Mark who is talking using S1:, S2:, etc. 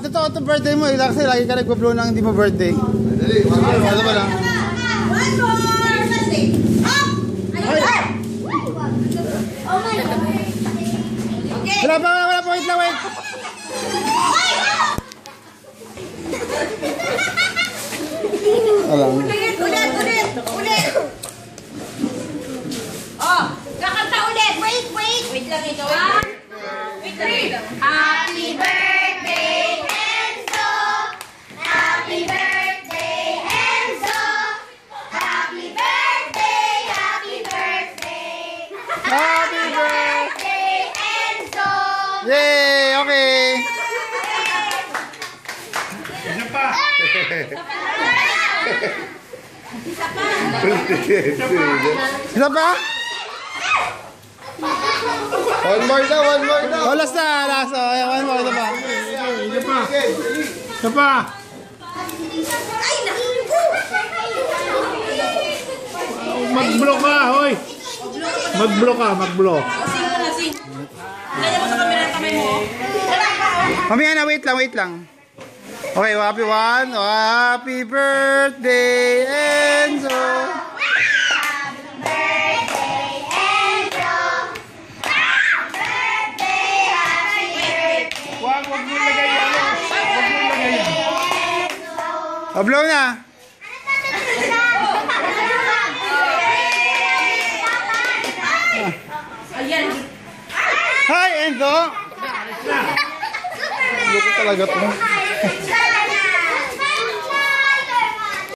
S1: totoo ito birthday mo. Kasi lagi ka nagpa-blow ng hindi mo birthday. Dali, ano ba lang?
S2: One more! Up! Oh my God! Okay.
S1: Wala pa, wait lang, wait. Alam.
S2: Ulit! Oh, kakanta ulit! Wait lang ikaw. Wait lang. Happy birthday, Enzo! Happy birthday, Enzo! Happy birthday, happy birthday!
S1: Happy birthday!
S2: Enzo!
S1: Yay! Okay!
S3: Isa pa!
S1: Isa pa?
S4: One more daw.
S1: Oh, last na. Last. Oh, one more. Isa pa.
S3: Isa pa!
S2: Ay, naku!
S3: Mag-blow ka, hoy! Mag-blow ka, mag-blow.
S2: Lasing. Kaya mo sa camera ang kamay mo.
S1: Mamaya na, wait lang. Okay, happy one. Happy birthday, Enzo.
S2: Happy birthday, Enzo! Happy birthday, happy birthday!
S3: Wag mo lagay yan.
S1: Oh, blow na.
S2: Ayan.
S1: Hi, Enzo. Loko talaga to.